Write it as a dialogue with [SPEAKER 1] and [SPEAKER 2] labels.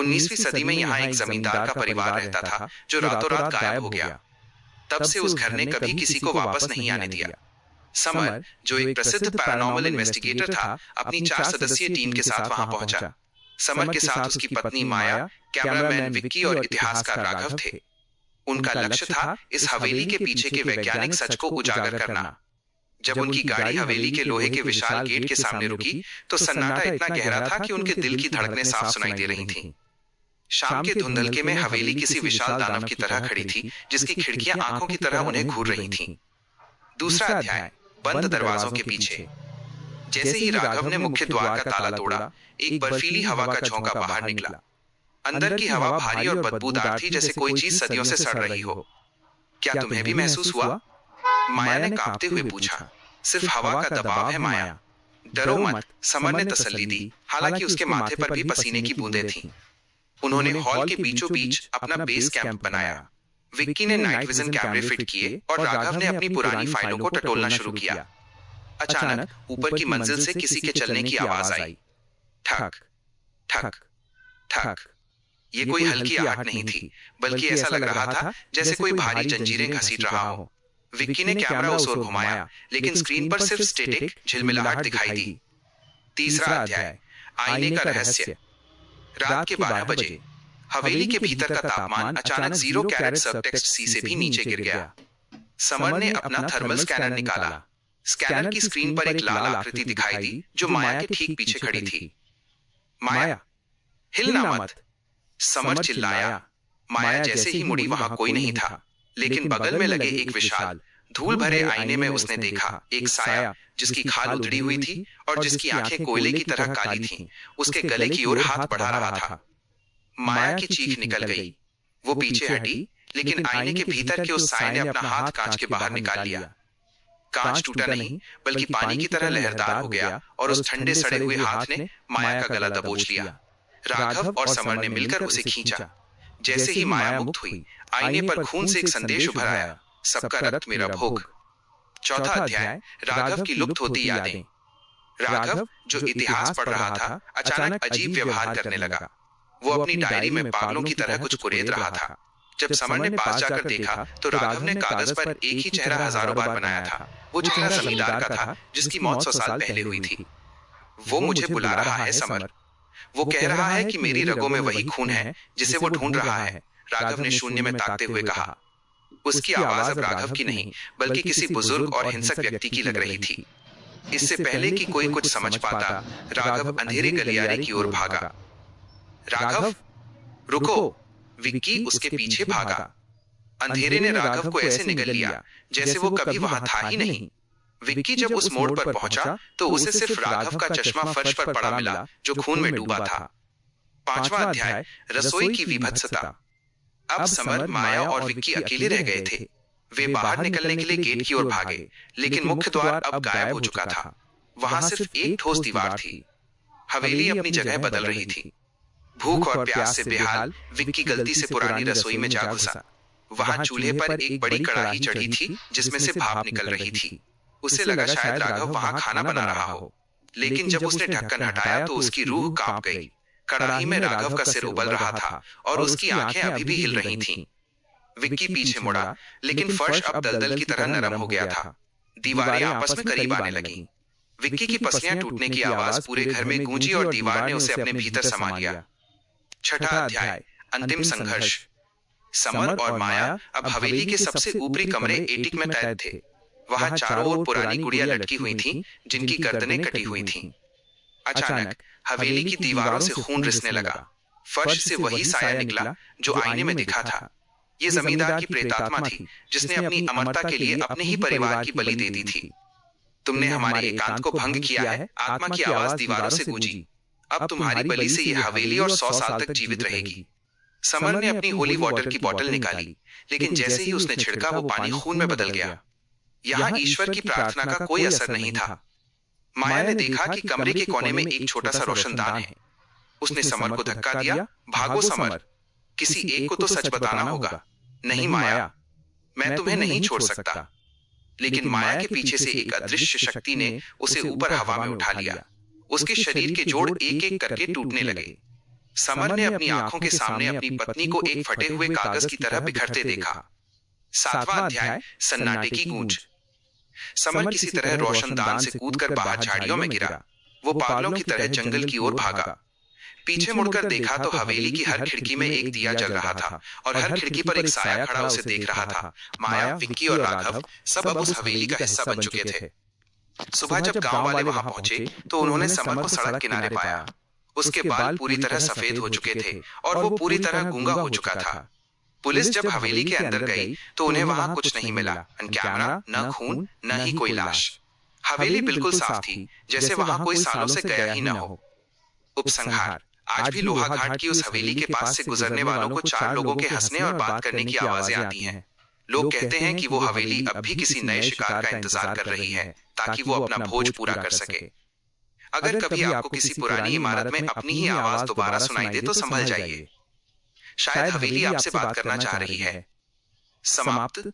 [SPEAKER 1] 19वीं सदी में यहाँ एक जमींदार का परिवार रहता था जो रातों रात गायब हो गया। तब से उस घर ने कभी किसी को वापस नहीं आने दिया। समर, जो एक प्रसिद्ध पैरानॉर्मल इन्वेस्टिगेटर था, अपनी 4 सदस्यीय टीम के साथ वहां पहुंचा। समर के साथ उसकी पत्नी माया, कैमरामैन विक्की और इतिहासकार राघव थे। उनका लक्ष्य था इस हवेली के पीछे के वैज्ञानिक सच को उजागर करना। जब उनकी गाड़ी हवेली के लोहे के विशाल गेट के सामने रुकी तो सन्नाटा इतना गहरा था कि उनके दिल की धड़कनें साफ सुनाई दे रही थीं। शाम के धुंधलके में हवेली किसी विशाल दानव की तरह खड़ी थी, जिसकी खिड़कियां आंखों की तरह उन्हें घूर रही थीं। दूसरा अध्याय, बंद दरवाजों के पीछे। जैसे ही राघव ने मुख्य द्वार का ताला तोड़ा, एक बर्फीली हवा का झोंका बाहर निकला। अंदर की हवा भारी और बदबूदार थी, जैसे कोई चीज सदियों से सड़ रही हो। क्या तुम्हें भी महसूस हुआ? माया ने कांपते हुए पूछा। सिर्फ हवा का दबाव है माया। डरो मत, समर ने तसल्ली दी, हालांकि उसके माथे पर भी पसीने की बूंदें थीं। उन्होंने हॉल के बीचों बीच अपना बेस कैंप बनाया। विक्की ने नाइट विजन कैमरे फिट किए और राघव ने अपनी पुरानी फाइलों को टटोलना शुरू किया। अचानक ऊपर की मंजिल से किसी के चलने की आवाज आई। ठक ठक ठक। ये कोई हल्की आहट नहीं थी, बल्कि ऐसा लग रहा था जैसे कोई भारी जंजीरें घसीट रहा हो। विक्की ने कैमरा उस ओर घुमाया, लेकिन स्क्रीन पर सिर्फ स्टैटिक झिलमिलाहट दिखाई दी। तीसरा अध्याय, आईने का रहस्य। रात के 12 बजे हवेली के भीतर का तापमान अचानक 0 कैरेट सबटेक्स्ट सी से भी नीचे गिर गया। समर ने अपना थर्मल स्कैनर निकाला। स्कैनर की स्क्रीन पर एक लाल आकृति दिखाई दी जो माया के ठीक पीछे खड़ी थी। माया, हिलना मत, समर चिल्लाया। माया जैसे ही मुड़ी, वहां कोई नहीं था, लेकिन बगल में लगे एक विशाल धूल भरे आईने में उसने देखा एक साया जिसकी खाल उधड़ी हुई थी और जिसकी आंखें कोयले की तरह काली थीं। उसके गले की ओर हाथ बढ़ा रहा था। माया की चीख निकल गई। वो पीछे हटी, लेकिन आईने के भीतर के उस साए ने अपना हाथ कांच के बाहर निकाल लिया। कांच टूटा नहीं, बल्कि पानी की तरह लहरदार हो गया और उस ठंडे सड़े हुए हाथ ने माया का गला दबोच लिया। राघव और समर ने मिलकर उसे खींचा। जैसे ही माया मुक्त हुई, आईने पर खून से एक संदेश उभर आया, सबका रक्त मेरा भोग। चौथा अध्याय, राघव की लुप्त होती यादें। राघव, जो इतिहास पढ़ रहा था, अचानक अजीब व्यवहार करने लगा। वो अपनी डायरी में पागलों की तरह कुछ कुरेद रहा था। जब समर ने पास जाकर देखा तो राघव ने कागज पर एक ही चेहरा हजारों बार बनाया था। वो चेहरा जमींदार का था जिसकी मौत 100 साल पहले हुई थी। वो मुझे बुला रहा है समर। वो कह रहा है कि मेरी रगों में वही खून है जिसे वो ढूंढ रहा है, राघव ने शून्य में ताकते हुए कहा। उसकी आवाज अब राघव की नहीं, बल्कि किसी बुजुर्ग और हिंसक व्यक्ति की लग रही थी। इससे पहले कि कोई कुछ समझ पाता, राघव अंधेरे गलियारे की ओर भागा। राघव, रुको! विक्की उसके पीछे भागा। अंधेरे ने राघव को ऐसे निगल लिया जैसे वो कभी वहां था ही नहीं। विक्की जब उस मोड़ पर पहुंचा तो उसे सिर्फ राघव का चश्मा फर्श पर पड़ा मिला जो खून में डूबा था। पांचवा अध्याय, रसोई की विभत्सता। अब समर, माया और विक्की अकेले रह गए थे। वे बाहर निकलने के लिए गेट की ओर भागे, लेकिन मुख्य द्वार अब गायब हो चुका था। वहां सिर्फ एक ठोस दीवार थी। हवेली अपनी जगह बदल रही थी। भूख और प्यास से बेहाल विक्की गलती से पुरानी रसोई में जा घुसा। वहां चूल्हे पर एक बड़ी कड़ाही चढ़ी थी जिसमें से भाप निकल रही थी। उसे लगा शायद राघव वहां खाना बना रहा हो, लेकिन जब उसने ढक्कन हटाया तो उसकी रूह कांप गई। कड़ाही में राघव का सिर उबल रहा था और उसकी आंखें अभी भी हिल रही थीं। विक्की पीछे मुड़ा, लेकिन फर्श अब दलदल की तरह नरम हो गया था। दीवारें आपस में करीब आने लगीं। विक्की की पसलियां टूटने की आवाज पूरे घर में गूंजी और दीवार ने उसे अपने भीतर समा लिया। छठा अध्याय, अंतिम संघर्ष। समर और माया अब हवेली के सबसे ऊपरी कमरे एटिक में कैद थे। वहां चारों ओर पुरानी गुड़ियां लटकी हुई थीं, जिनकी गर्दनें कटी हुई थीं। अचानक हवेली की दीवारों से खून रिसने लगा। फर्श से वही साया निकला जो आईने में दिखा था। ये जमींदार की प्रेतात्मा थी जिसने अपनी अमरता के लिए अपने ही परिवार की बलि दे दी थी। तुमने हमारे एकांत को भंग किया है, आत्मा की आवाज दीवारों से गूंजी। अब तुम्हारी बलि से ये हवेली और 100 साल तक जीवित रहेगी। समर ने अपनी होली वाटर की बोतल निकाली, लेकिन जैसे ही उसने छिड़का वो पानी खून में बदल गया। यहाँ ईश्वर की प्रार्थना का कोई असर नहीं था। माया ने देखा कि कमरे के कोने में एक छोटा सा रोशनदान है। उसने समर को धक्का दिया। भागो समर, किसी एक को तो सच बताना होगा। नहीं माया, मैं तुम्हें नहीं छोड़ सकता। लेकिन माया के पीछे से एक अदृश्य शक्ति ने उसे ऊपर हवा में उठा लिया। उसके शरीर के जोड़ एक एक करके टूटने लगे। समर ने अपनी आंखों के सामने अपनी पत्नी को एक फटे हुए कागज की तरह बिखरते देखा। 7वां अध्याय, सन्नाटे की गूंज। समर किसी तरह रोशनदान से कूदकर बाहर झाड़ियों में गिरा। वो पागलों की तरह जंगल की ओर भागा। पीछे मुड़कर देखा तो हवेली की हर खिड़की में एक दिया जल रहा था और हर खिड़की पर एक साया खड़ा उसे देख रहा था। माया, विक्की और राघव सब अब उस हवेली का हिस्सा बन चुके थे। सुबह जब गांव वाले वहां पहुंचे तो उन्होंने समर को सड़क किनारे पाया। उसके बाल पूरी तरह सफेद हो चुके थे और वो पूरी तरह गूंगा हो चुका था। पुलिस जब हवेली के अंदर गई तो उन्हें वहां कुछ नहीं मिला, न कैमरा, न खून, न ही कोई लाश। हवेली बिल्कुल साफ थी, जैसे वहां कोई सालों से गया ही न हो। उपसंहार। आज भी लोहा घाट की उस हवेली के पास से गुजरने वालों को 4 लोगों के हंसने और बात करने की आवाजें आती हैं। लोग कहते हैं कि वो हवेली अब भी किसी नए शिकार का इंतजार कर रही है ताकि वो अपना भोज पूरा कर सके। अगर कभी आपको किसी पुरानी इमारत में अपनी ही आवाज दोबारा सुनाई दे तो संभल जाइए। शायद हवेली आपसे बात करना चाह रही है। समाप्त।